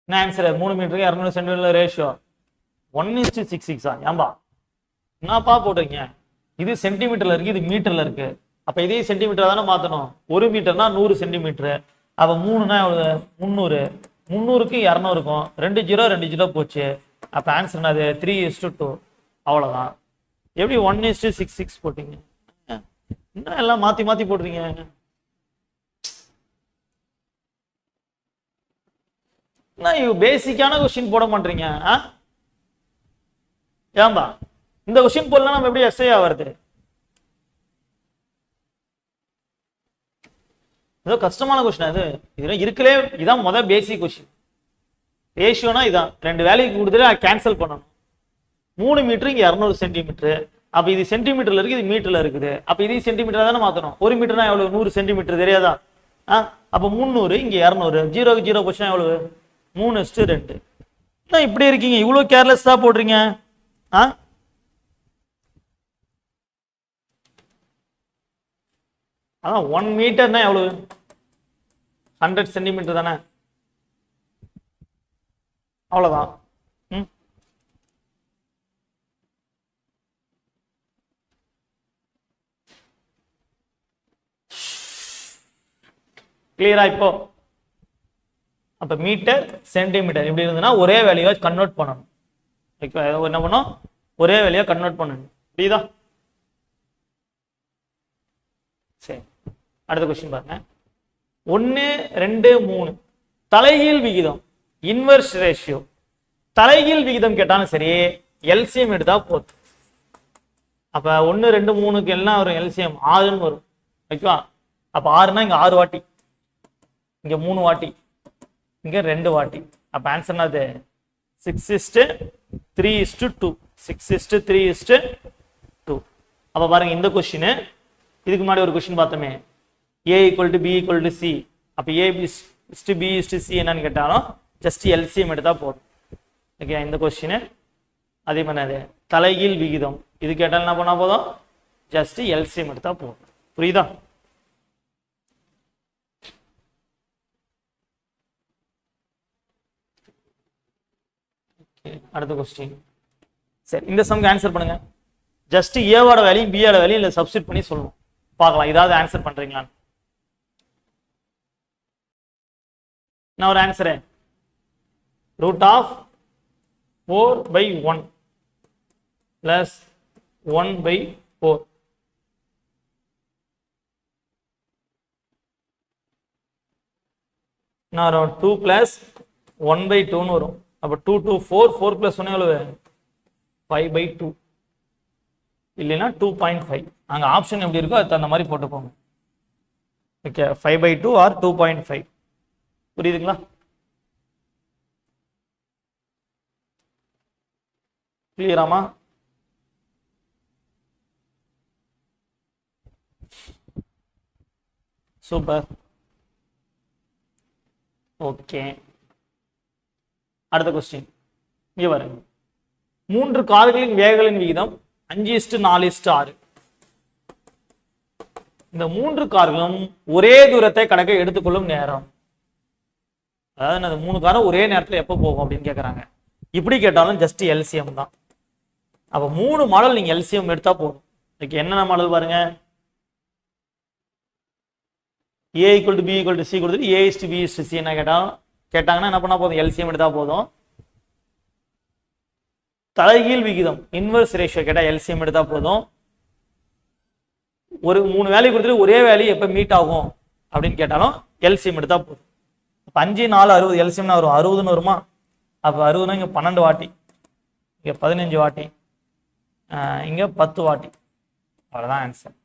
என்ன ஆன்சர்? 3 மீட்டருக்கு 200 சென்டிமீட்டர் ரேஷியோ 1:66. ஏன்பா என்னப்பா போடுறீங்க? இது சென்டிமீட்டர்ல இருக்கு, இது மீட்டர்ல இருக்கு. அப்ப இதே சென்டிமீட்டர் தானே மாத்தணும். 1 மீட்டர்னா 100 சென்டிமீட்டர். அப்ப 3னா 300. 300க்கு 200க்கும் 2 0 2 0 போச்சு. அப்ப ஆன்சர் என்னது? 3:2. அவ்வளவுதான். எப்படி 1:66 போட்டீங்க? என்ன எல்லாம் மாத்தி மாத்தி போடுறீங்க? பேசிக்கான கொஸ்டின் போட மாட்டீங்க. ஏன்பா இந்த கொஸ்டின் போடலாம் நம்ம எப்படி எஸ்ஐ ஆகிறது? ஏதோ கஷ்டமான கொஸ்டின் அது. இதெல்லாம் இருக்கலே, இதான் முதல் பேசிக் கொஸ்டின். ரேஷியோனா இதான், 2 வேல்யூ கொடுத்துட்டு கேன்சல் பண்ணணும். 3 மீட்டர் இங்க 200 சென்டிமீட்டர். அப்ப இது சென்டிமீட்டர்ல இருக்கு, இது மீட்டர்ல இருக்குது. அப்ப இது சென்டிமீட்டர் தானே மாத்தணும். 1 மீட்டர்னா எவ்வளவு? 100 சென்டிமீட்டர் தெரியாதா? அப்ப 300 இங்க 200. 0க்கு 0 போச்சுன்னா எவ்வளவு? 3:2. இப்படி இருக்கீங்க, இவ்வளவு கேர்லெஸ்ஸா போடுறீங்க. அதான் 1 மீட்டர்னா எவ்வளவு? 100 சென்டிமீட்டர் தானே. அவ்வளவுதான். கிளியரா? இப்போ அப்ப மீட்டர் சென்டிமீட்டர் இப்படி இருந்ததுன்னா ஒரே வேல்யூவா கன்வெர்ட் பண்ணணும். என்ன பண்ணணும்? ஒரே வேல்யூவா கன்வெர்ட் பண்ணணும். புரியுதா? சரி, அடுத்த கொஸ்டின் பாருங்க. 1 2 3 தலைகீழ் விகிதம், இன்வெர்ஸ் ரேஷியோ. தலைகீழ் விகிதம் கேட்டாலும் சரி, எல்சிஎம் எடுத்தா போதும். அப்ப 1 2 3க்கு எல்லாம் வரும் எல்சிஎம் 6ன்னு வரும். ஓகேவா? அப்ப 6னா இங்க 6 வாட்டி, இங்க 3 வாட்டி, இங்க 2 வாட்டி. அப்ப ஆன்சர் என்னது? 6:3:2. 6:3:2. அப்ப பாருங்க இந்த கொஸ்டின், இதுக்கு முன்னாடி ஒரு கொஸ்டின் பார்த்தோமே, A = B = C. அப்ப A = B = C என்னன்னு கேட்டாலும் ஜஸ்ட் எல்சிஎம் எடுத்தா போதும். ஓகே, இந்த கொஸ்டின் அதே மாதிரி தலைகீழ் விகிதம் இது கேட்டாலும் என்ன பண்ணா போதும்? ஜஸ்ட் எல்சிஎம் எடுத்தா போதும். புரியுதா? அடுத்த கொஸ்டின். சரி, இந்த சம்க்கு ஆன்சர் பண்ணுங்க. ஜஸ்ட் ஏவோட வேலையும் பியோட வேலையும் இல்லை சப்ஸ்டிட் பண்ணி சொல்லணும். பார்க்கலாம் ஏதாவது ஆன்சர் பண்றீங்களான்னு. நான் ஒரு ஆன்சரு √4/1 + 1/4. நான் 2 + 1/2ன்னு வரும். அப்ப 2 2 4 4 + 1 எவ்வளவு? 5/2. இல்லைன்னா 2.5. அங்க ஆப்ஷன் எப்படி இருக்கோ அதுக்கு தகுந்த மாதிரி போட்டுக்கோங்க. Okay, 5/2 or 2.5. புரியுதுங்களா? கிளியராமா? சூப்பர். ஓகே, அடுத்த கொஸ்டின் இங்க பாருங்க. 3 கார்களின் வேகங்களின் விகிதம் 5:4:6. இந்த 3 கார்களும் ஒரே தூரத்தை கடக்க எடுத்துக்கொள்ளும் நேரம். அதாவது அந்த 3 காரும் ஒரே நேரத்தில் எப்போ போகும் அப்படின்னு கேட்கறாங்க. இப்படி கேட்டாலும் ஜஸ்ட் எல்சிஎம் தான். அப்ப 3 மாடல் நீங்க எல்சிஎம் எடுத்தா போதும். என்னென்ன மாடல் பாருங்க. A = B = C கொடுத்துட்டு A:B C என்ன கேட்டாங்கன்னா என்ன பண்ணா போதும்? எல்சிஎம் எடுத்தா போதும். தலைகீழ் விகிதம் இன்வெர்ஸ் ரேஷியோ கேட்டா எல்சிஎம் எடுத்தா போதும். ஒரு 3 வேல்யூ கொடுத்துட்டு ஒரே வேல்யூ எப்ப மீட் ஆகும் அப்படின்னு கேட்டாலும் எல்சிஎம் எடுத்தா போதும். 5 4 60 எல்சிஎம்னா வரும் 60ன்னு வருமா? அப்ப 60னா இங்க 12 வாட்டி, இங்க 15 வாட்டி, இங்க 10 வாட்டி. அவ்வளவுதான் ஆன்சர்.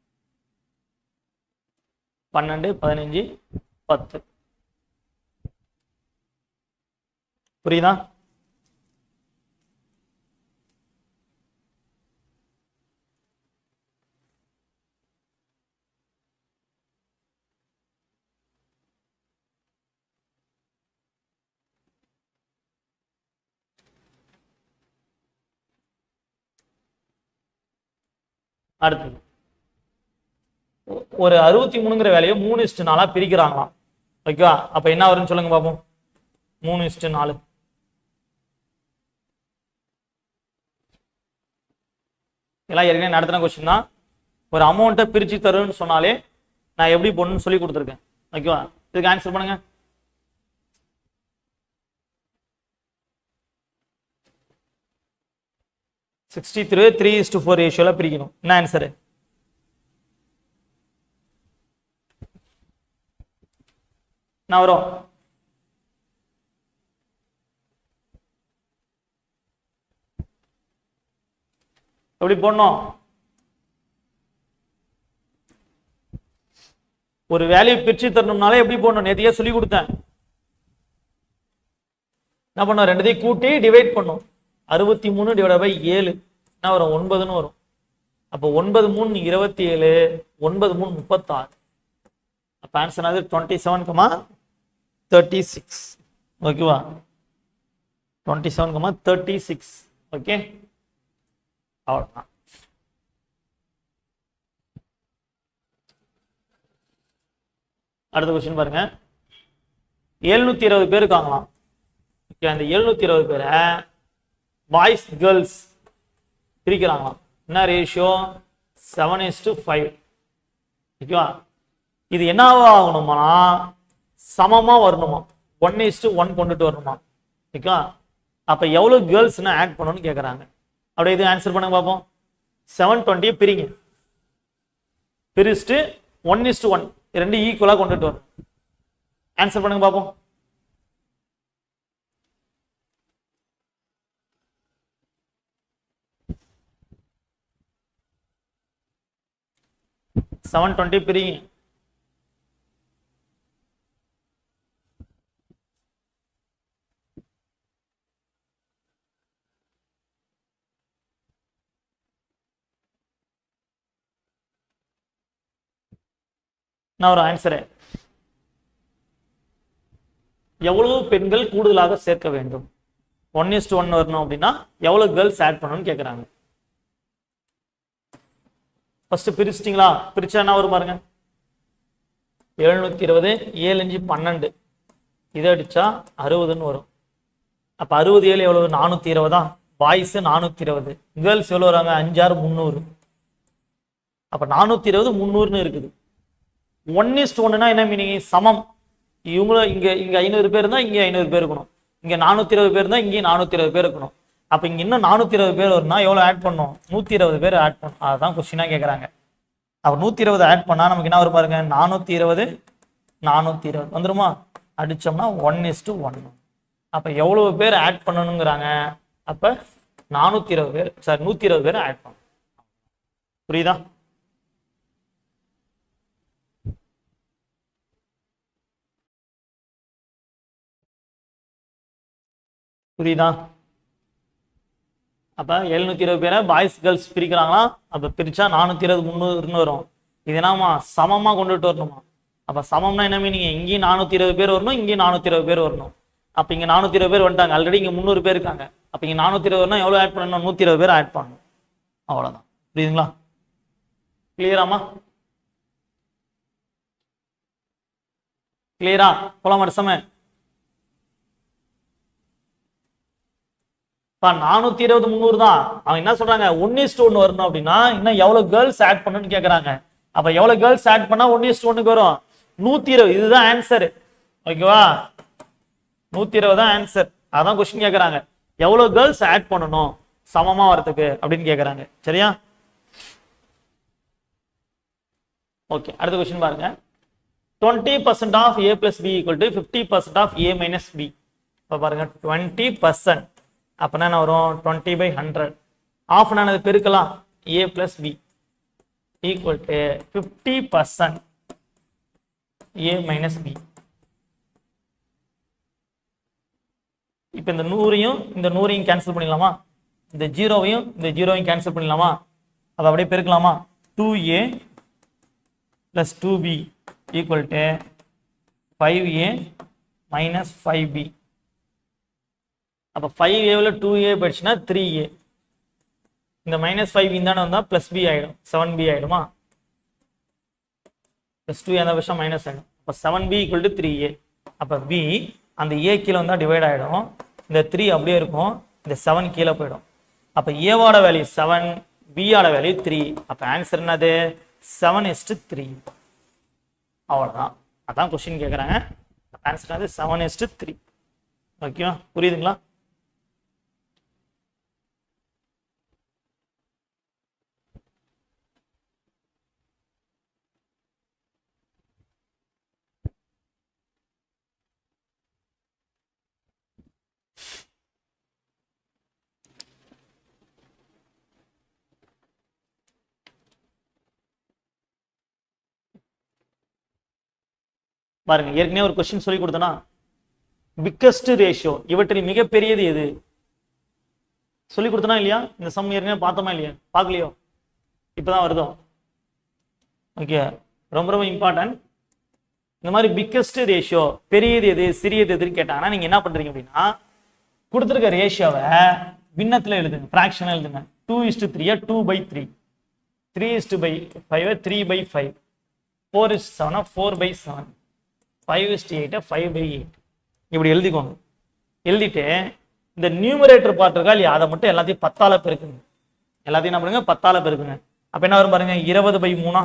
12 15 10. புரியுதா? அடுத்து ஒரு 63ங்கிற வேலையை 3:4 பிரிக்கிறாங்களாம். ஓகேவா? அப்ப என்ன வரும்னு சொல்லுங்க பாப்போம். 3:4 எல்லாம் ஏற்கனவே நடத்தின கொஸ்டின் தான். ஒரு அமௌண்ட்டை பிரிச்சு தருன்னு சொன்னாலே நான் எப்படி போடணும்னு சொல்லி கொடுத்துருக்கேன். ஓகேவா? இதுக்கு ஆன்சர் பண்ணுங்க. சிக்ஸ்டி 3:4 ரேஷியோல பிரிக்கணும். என்ன ஆன்சரு? என்ன வரும்? எப்படி போடணும்? ஒரு வேலையை பிரிச்சு தரணும்னாலே எப்படி போடணும்? நேத்தியே சொல்லி கொடுத்தேன். என்ன பண்ணும்? ரெண்டுத்தையும் கூட்டி டிவைட் பண்ணும். 63 டிவைட் பை 7 என்ன வரும்? 9ன்னு வரும். அப்போ 9 3 27, 9 3 36. அப்ப ஆன்சர் அது 27,36. ஓகேவா? 27,36. ஓகே, அவ்வளவுதான். அடுத்த கொஸ்டின் பாருங்க. 720 பேர் இருக்காங்களாம். ஓகே, அந்த 720 பேரை பாய்ஸ் கேர்ள்ஸ் பிரிக்கிறாங்களாம். என்ன ரேஷியோ? 7:5. ஓகேவா? இது என்னவா ஆகணுமா? சமமா வரணுமா? 1:1 கொண்டுட்டு வரணுமா? ஓகேவா? அப்ப எவ்வளவு கேர்ள்ஸ்னா ஆட் பண்ணணும்னு கேட்கறாங்க. அப்படியே இது ஆன்சர் பண்ணுங்க பார்ப்போம். 720 பிரிங்க. பிரிச்சுட்டு 1:1 ரெண்டு ஈக்குவலா கொண்டுட்டு வரும். ஆன்சர் பண்ணுங்க பார்ப்போம். பிரிங்க. நான் ஒரு ஆன்சரு. எவ்வளவு பெண்கள் கூடுதலாக சேர்க்க வேண்டும்? 1:1 வரணும் அப்படின்னா எவ்வளவு கேர்ள்ஸ் ஆட் பண்ணணும்னு கேட்கறாங்க. ஃபர்ஸ்ட் பிரிச்சிட்டீங்களா? பிரிச்சா என்ன வரும் பாருங்க. 720 7 5 12 இதை அடிச்சா 60ன்னு வரும். அப்ப 60 7 எவ்வளவு? 420 தான். பாய்ஸ் 420, கேர்ள்ஸ் எவ்வளவு வராங்க? 5 6 300. அப்ப 420 300ன்னு இருக்குது. 1:1னா என்ன மீனிங்? சமம். இவங்கள இங்க 500 பேர் இருந்தா இங்க 500 பேர் இருக்கணும். இங்க 420 பேர் இருந்தா இங்கே 420 பேர் இருக்கணும். அப்ப இங்க இன்னும் 420 பேர் வரும்னா எவ்வளவு ஆட் பண்ணும்? 120 பேர் ஆட் பண்ணும். அதுதான் கொஸ்டினா கேட்கறாங்க. அப்ப 120 ஆட் பண்ணா நமக்கு என்ன வரும் பாருங்க. 420 வந்துருமா? அடிச்சோம்னா 1:1. அப்ப எவ்வளவு பேர் ஆட் பண்ணணுங்கிறாங்க? அப்ப 420 பேர், சாரி 120 பேர் ஆட் பண்ணும். புரியுதா? புரியுதா? அப்ப 720 பேரை பாய்ஸ் கேர்ள்ஸ் பிரிக்கிறாங்களா? அப்ப பிரிச்சா 420 300ன்னு வரும். இது என்னமா? சமமா கொண்டுட்டு வரணுமா? அப்ப சமம்னா என்ன மீனிங்? இங்கேயும் 420 பேர் வரணும், இங்கேயும் 420 பேர் வரணும். அப்ப இங்க 420 பேர் வந்துட்டாங்க. ஆல்ரெடி இங்க 300 பேர் இருக்காங்க. அப்ப இங்க 420 எவ்வளவு ஆட் பண்ணணும்? 120 பேர் ஆட் பண்ணணும். அவ்வளவுதான். புரியுதுங்களா? கிளியராமா? கிளியரா? போலாம் அடுத்த 420 300 தான். அவங்க என்ன சொல்றாங்க? 1:1 வரணும் அப்படின்னா இன்னும் எவ்வளவு கேர்ள்ஸ் ஆட் பண்ணணும்னு கேக்குறாங்க. அப்ப எவ்வளவு கேர்ள்ஸ் ஆட் பண்ணா 1:1க்கு வரும்? 120. இதுதான் ஆன்சர். ஓகேவா? 120 தான் ஆன்சர். அதான் கொஸ்டின் கேக்குறாங்க. எவ்வளவு கேர்ள்ஸ் ஆட் பண்ணணும் சமமா வரதுக்கு அப்படின்னு கேக்குறாங்க. சரியா? ஓகே, அடுத்த கொஸ்டின் பாருங்க. 20% of a plus b equal to 50% of a minus b. இப்ப பாருங்க 20%. அப்பனா என்ன வரும்? 20/100. ஆஃப் ஆனது பெருக்கலாம். a plus b equal to 50% a minus b. இப்போ இந்த 100ஐயும் கேன்சல் பண்ணிடலாமா? இந்த 0வையும் கேன்சல் பண்ணிடலாமா? அதை அப்படியே பெருக்கலாமா? 2a plus 2b equal to 5a minus 5b. அப்போ 5a 2a போயிடுச்சுன்னா 3a. இந்த மைனஸ் 5 தானே வந்தால் ப்ளஸ் b ஆகிடும், 7b ஆகிடுமா? ப்ளஸ் 2 அந்த வருஷம் மைனஸ் ஆகிடும். அப்போ 7b equal to 3a. அப்போ b அந்த a கீழே வந்தால் டிவைட் ஆகிடும், இந்த 3 அப்படியே இருக்கும், இந்த 7 கீழே போயிடும். அப்போ ஏவோட வேல்யூ 7, பியோட வேல்யூ 3. அப்போ ஆன்சர் என்னது? 7:3. அவ்வளோதான். அதான் கொஸ்டின் கேட்குறாங்க. ஆன்சர் என்னது? 7:3. ஓகேவா? புரியுதுங்களா? பாருங்க, ஏற்கனவே ஒரு கொஸ்டின் சொல்லி கொடுத்தனா, பிக்கஸ்ட் ரேஷியோ இவற்றில் மிகப்பெரியது எது சொல்லி கொடுத்தனா இல்லையா? இந்த சம் ஏற்கனவே பார்த்தோமா இல்லையா? பார்க்கலையோ? இப்பதான் வருதோ? ஓகே, ரொம்ப ரொம்ப இம்பார்ட்டன்ட். இந்த மாதிரி பிக்கஸ்ட் ரேஷியோ, பெரியது எது சிறியது எதுன்னு கேட்டாங்கன்னா நீங்க என்ன பண்றீங்க அப்படின்னா, கொடுத்துருக்க ரேஷியோவை பின்னத்துல எழுதுங்க, ஃபிராக்ஷன் எழுதுங்க. 2:3 2/3, 3:5 3/5, 4:7 4/7, 5:8 5/8. இப்படி எழுதிக்கோங்க. எழுதிட்டு இந்த நியூமரேட்டர் பார்ட் இருக்கா இல்லையா, அதை மட்டும் எல்லாத்தையும் 10ஆல பெருக்குங்க. எல்லாத்தையும் என்ன பண்ணுங்க? 10ஆல பெருக்குங்க. அப்ப என்ன வரும் பாருங்க? 20/3,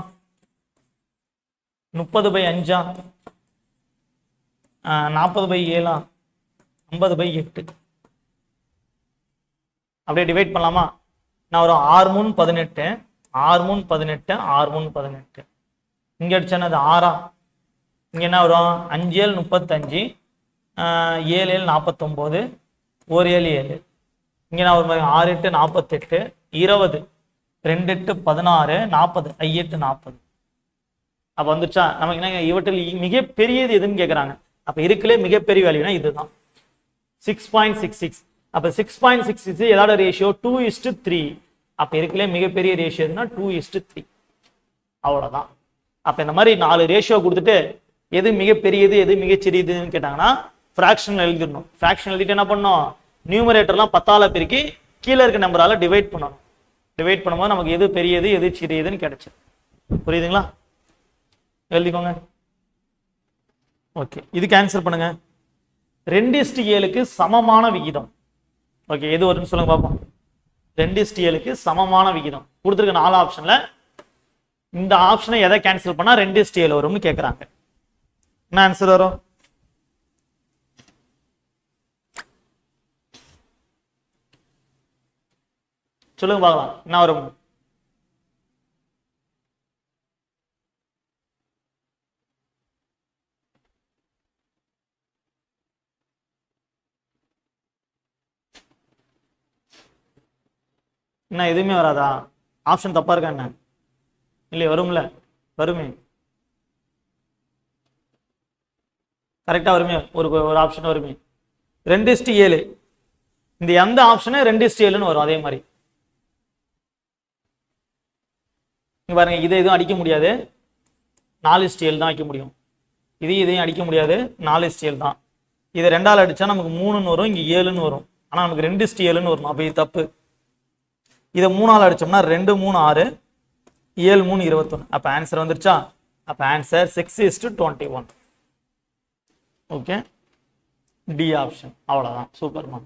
30/5, 40/7, 50/8. அப்படியே டிவைட் பண்ணலாமா? நான் வரும் 6×3 18, 6×3 18, 6×3 18. இங்க அடிச்சா அது 6ஆ? இங்க என்ன வரும்? 5×7 35, 7×7 49, 1×7 7. இங்க நான் ஒரு 6×8 48, 20, 2×8 16, 40, 5×8 40. அப்ப வந்துச்சா? நமக்கு என்ன? இவற்றில் மிகப்பெரியது எதுன்னு கேட்கறாங்க. அப்ப இருக்கலே மிகப்பெரிய வேல்யூனா இதுதான், 6.66. அப்ப 6.66 எதோட ரேஷியோ? 2:3. அப்ப இருக்கலே மிகப்பெரிய ரேஷியோ எதுனா 2:3. அவ்வளவுதான். அப்ப இந்த மாதிரி 4 ரேஷியோ கொடுத்துட்டு எது மிகப்பெரியது எது மிகச்சிறியதுன்னு கேட்டாங்கன்னா ஃபிராக்ஷன் எழுதிடணும். ஃபிராக்ஷன் எழுதிட்டு என்ன பண்ணணும்? நியூமரேட்டர்லாம் 10ஆல பெருக்கி கீழே இருக்க நம்பரால டிவைட் பண்ணணும். டிவைட் பண்ணும்போது நமக்கு எது பெரியது எது சிறியதுன்னு கிடைச்சிடும். புரியுதுங்களா? எழுதிக்கோங்க. ஓகே, இதுக்கு ஆன்சர் பண்ணுங்க. 2:7க்கு சமமான விகிதம். ஓகே, எது வரும்னு சொல்லுங்க பார்ப்போம். 2:7க்கு சமமான விகிதம் கொடுத்துருக்க 4 ஆப்ஷன்ல இந்த ஆப்ஷனை எதை கேன்சல் பண்ணா 2:7 வரும்னு கேட்கறாங்க. என்ன ஆன்சர் வரும்? சொல்லுங்க பார்க்கலாம். என்ன வரும்? என்ன எதுவுமே வராதா? ஆப்ஷன் தப்பா இருக்கா என்ன? இல்லையே, வரும்ல? வருமே, கரெக்டா வருமே. ஒரு ஆப்ஷன் வருமே 2:7. இந்த எந்த ஆப்ஷனு 2:7ன்னு வரும். அதே மாதிரி பாருங்க, இதை எதுவும் அடிக்க முடியாது, 4:7 தான் வைக்க முடியும். இதையும் அடிக்க முடியாது, 4:7 தான். இதை 2ஆல் அடிச்சா நமக்கு 3ன்னு வரும், இங்க 7ன்னு வரும். ஆனா நமக்கு 2:7ன்னு வரும். அப்ப இது தப்பு. இதை 3ஆல் அடிச்சோம்னா 2 3 6, 7 3 21. அப்ப ஆன்சர் வந்துருச்சா? அப்ப ஆன்சர் 6:21. Okay, D option. அவ்வளவுதான். சூப்பர்மா.